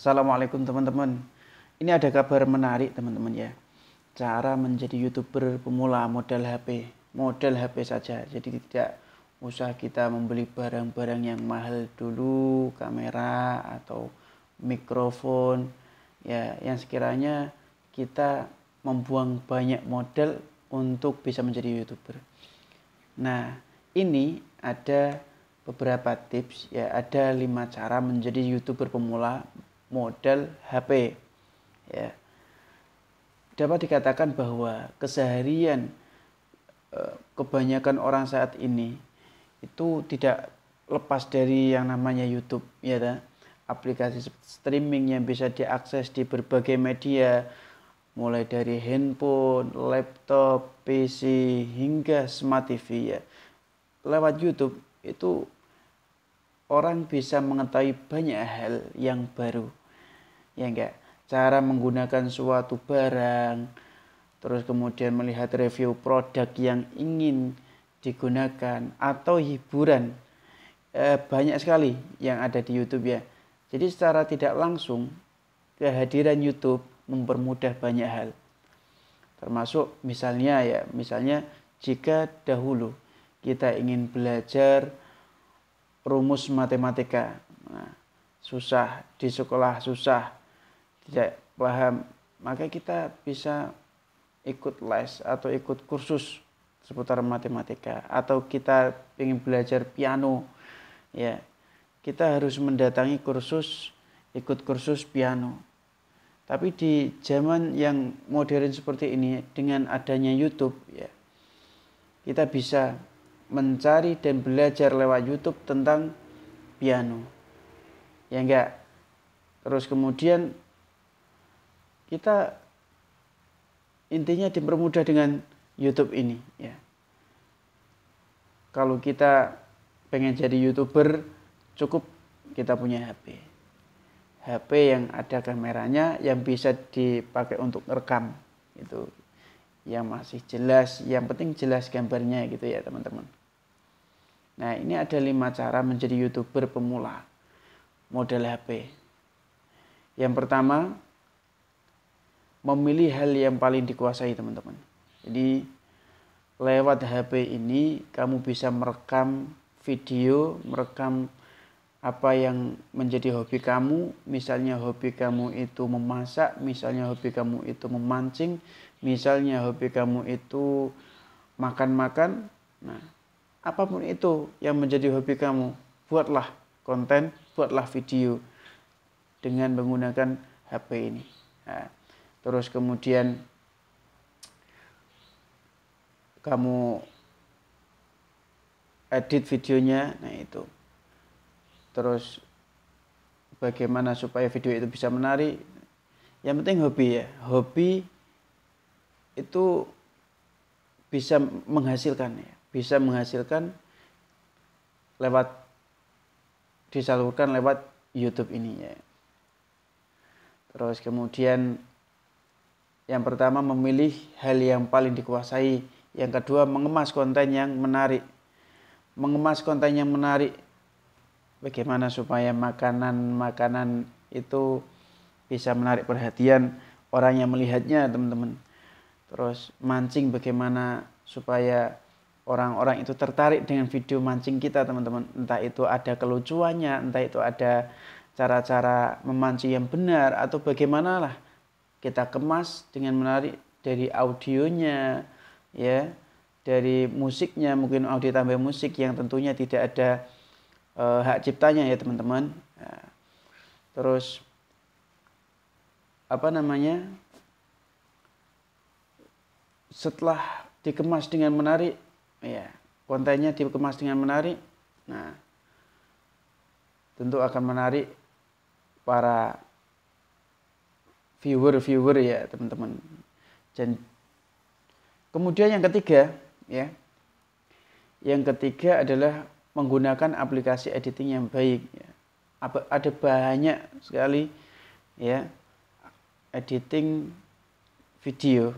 Assalamualaikum teman-teman. Ini ada kabar menarik teman-teman ya. Cara menjadi YouTuber pemula modal HP. Modal HP saja. Jadi tidak usah kita membeli barang-barang yang mahal dulu, kamera atau mikrofon. Ya, yang sekiranya kita membuang banyak modal untuk bisa menjadi YouTuber. Nah, ini ada beberapa tips ya, ada 5 cara menjadi YouTuber pemula modal HP ya. Dapat dikatakan bahwa keseharian kebanyakan orang saat ini itu tidak lepas dari yang namanya YouTube ya ta? Aplikasi streaming yang bisa diakses di berbagai media, mulai dari handphone, laptop, PC hingga smart TV ya. Lewat YouTube itu orang bisa mengetahui banyak hal yang baru. Ya enggak, cara menggunakan suatu barang, terus kemudian melihat review produk yang ingin digunakan atau hiburan, banyak sekali yang ada di YouTube ya. Jadi secara tidak langsung kehadiran YouTube mempermudah banyak hal, termasuk misalnya jika dahulu kita ingin belajar rumus matematika, nah, susah di sekolah, susah, tidak paham, maka kita bisa ikut les atau ikut kursus seputar matematika. Atau kita ingin belajar piano ya, kita harus mendatangi kursus, ikut kursus piano. Tapi di zaman yang modern seperti ini, dengan adanya YouTube ya, kita bisa mencari dan belajar lewat YouTube tentang piano ya enggak. Terus kemudian kita intinya dipermudah dengan YouTube ini ya. Kalau kita pengen jadi YouTuber, cukup kita punya HP. HP yang ada kameranya, yang bisa dipakai untuk rekam itu, yang masih jelas, yang penting jelas gambarnya gitu ya teman-teman. Nah, ini ada 5 cara menjadi YouTuber pemula modal HP. Yang pertama, memilih hal yang paling dikuasai teman-teman. Jadi lewat HP ini kamu bisa merekam video, merekam apa yang menjadi hobi kamu. Misalnya hobi kamu itu memasak, misalnya hobi kamu itu memancing, misalnya hobi kamu itu makan-makan. Nah, apapun itu yang menjadi hobi kamu, buatlah konten, buatlah video dengan menggunakan HP ini. Nah, terus kemudian kamu edit videonya, nah itu. Terus bagaimana supaya video itu bisa menarik? Yang penting hobi ya. Hobi itu bisa menghasilkan ya, bisa menghasilkan disalurkan lewat YouTube ini ya. Terus kemudian yang pertama, memilih hal yang paling dikuasai. Yang kedua, mengemas konten yang menarik. Mengemas konten yang menarik. Bagaimana supaya makanan itu bisa menarik perhatian orang yang melihatnya, teman-teman. Terus mancing, bagaimana supaya orang-orang itu tertarik dengan video mancing kita, teman-teman. Entah itu ada kelucuannya, entah itu ada cara-cara memancing yang benar, atau bagaimanalah kita kemas dengan menarik, dari audionya ya, dari musiknya, mungkin audio tambah musik yang tentunya tidak ada hak ciptanya ya teman-teman. Nah, terus setelah dikemas dengan menarik ya, kontennya dikemas dengan menarik, nah tentu akan menarik para viewer ya teman-teman. Dan kemudian yang ketiga ya, yang ketiga adalah menggunakan aplikasi editing yang baik ya. Ada banyak sekali ya editing video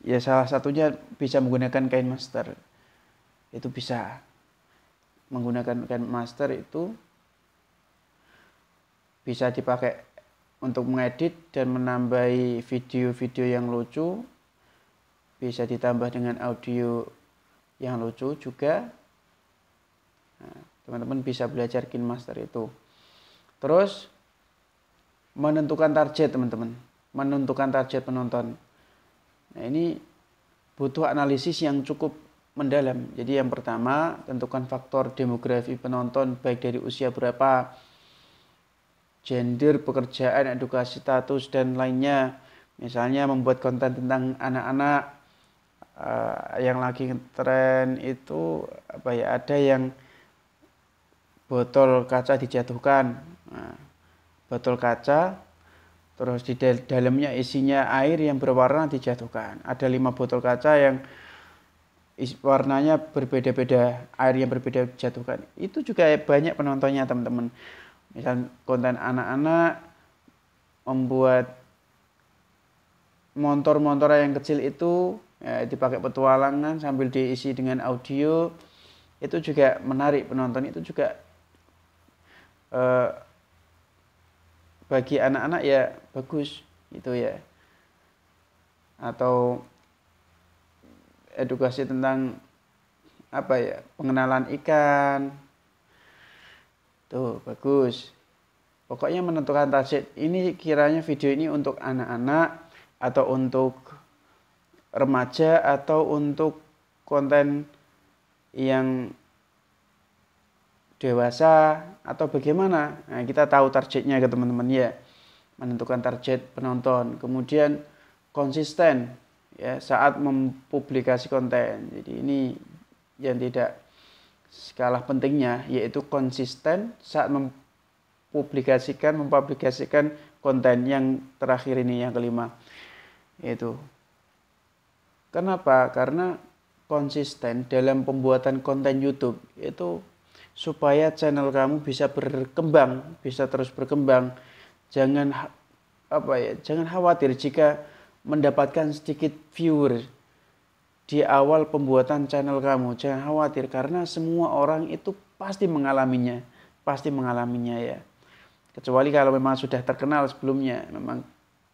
ya, salah satunya bisa menggunakan KineMaster. Itu bisa menggunakan KineMaster, itu bisa dipakai untuk mengedit dan menambahi video-video yang lucu, bisa ditambah dengan audio yang lucu juga. Nah, teman-teman bisa belajar KineMaster itu. Terus menentukan target teman-teman, menentukan target penonton. Nah, ini butuh analisis yang cukup mendalam. Jadi yang pertama, tentukan faktor demografi penonton baik dari usia berapa, gender, pekerjaan, edukasi, status, dan lainnya. Misalnya membuat konten tentang anak-anak yang lagi tren itu ada yang botol kaca dijatuhkan. Nah, botol kaca, terus di dalamnya isinya air yang berwarna dijatuhkan. Ada 5 botol kaca yang warnanya berbeda-beda, air yang berbeda dijatuhkan. Itu juga banyak penontonnya teman-teman. Misal konten anak-anak membuat motor-motor yang kecil itu dipakai petualangan sambil diisi dengan audio, itu juga menarik penonton, itu juga bagi anak-anak ya bagus itu ya. Atau edukasi tentang pengenalan ikan, tuh bagus. Pokoknya menentukan target, ini kiranya video ini untuk anak-anak atau untuk remaja atau untuk konten yang dewasa atau bagaimana. Nah, kita tahu targetnya ke teman-teman ya. Menentukan target penonton, kemudian konsisten ya saat mempublikasi konten. Jadi ini yang tidak kalah pentingnya, yaitu konsisten saat mempublikasikan konten. Yang terakhir ini yang kelima, yaitu kenapa? Karena konsisten dalam pembuatan konten YouTube itu supaya channel kamu bisa berkembang, bisa terus berkembang. Jangan khawatir jika mendapatkan sedikit viewer di awal pembuatan channel kamu. Jangan khawatir, karena semua orang itu pasti mengalaminya ya. Kecuali kalau memang sudah terkenal sebelumnya, memang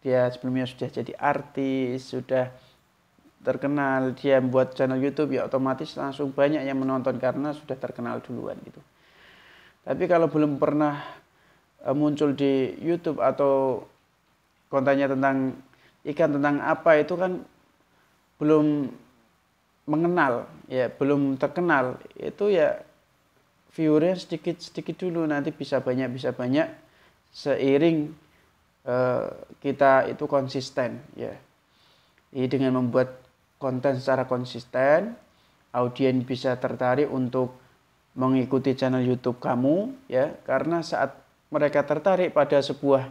dia sebelumnya sudah jadi artis, sudah terkenal, dia membuat channel YouTube, ya otomatis langsung banyak yang menonton karena sudah terkenal duluan gitu. Tapi kalau belum pernah muncul di YouTube atau kontennya tentang ikan, tentang apa, itu kan belum mengenal ya, belum terkenal, itu ya viewernya sedikit dulu, nanti bisa banyak seiring kita itu konsisten ya. Jadi dengan membuat konten secara konsisten, audiens bisa tertarik untuk mengikuti channel YouTube kamu ya, karena saat mereka tertarik pada sebuah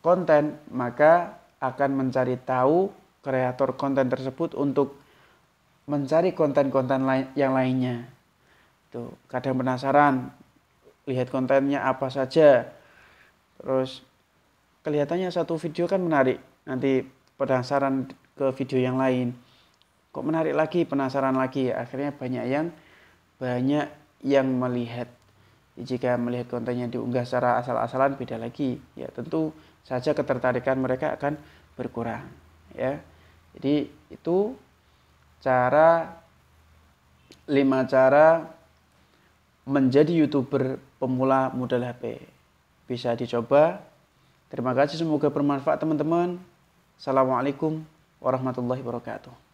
konten, maka akan mencari tahu kreator konten tersebut untuk mencari konten-konten yang lainnya. Tuh, kadang penasaran, lihat kontennya apa saja. Terus kelihatannya satu video kan menarik, nanti penasaran ke video yang lain. Kok menarik lagi, penasaran lagi, akhirnya banyak yang melihat. Jika melihat kontennya diunggah secara asal-asalan, beda lagi ya, tentu saja ketertarikan mereka akan berkurang ya. Jadi itu 5 cara menjadi YouTuber pemula modal HP. Bisa dicoba. Terima kasih, semoga bermanfaat teman-teman. Assalamualaikum warahmatullahi wabarakatuh.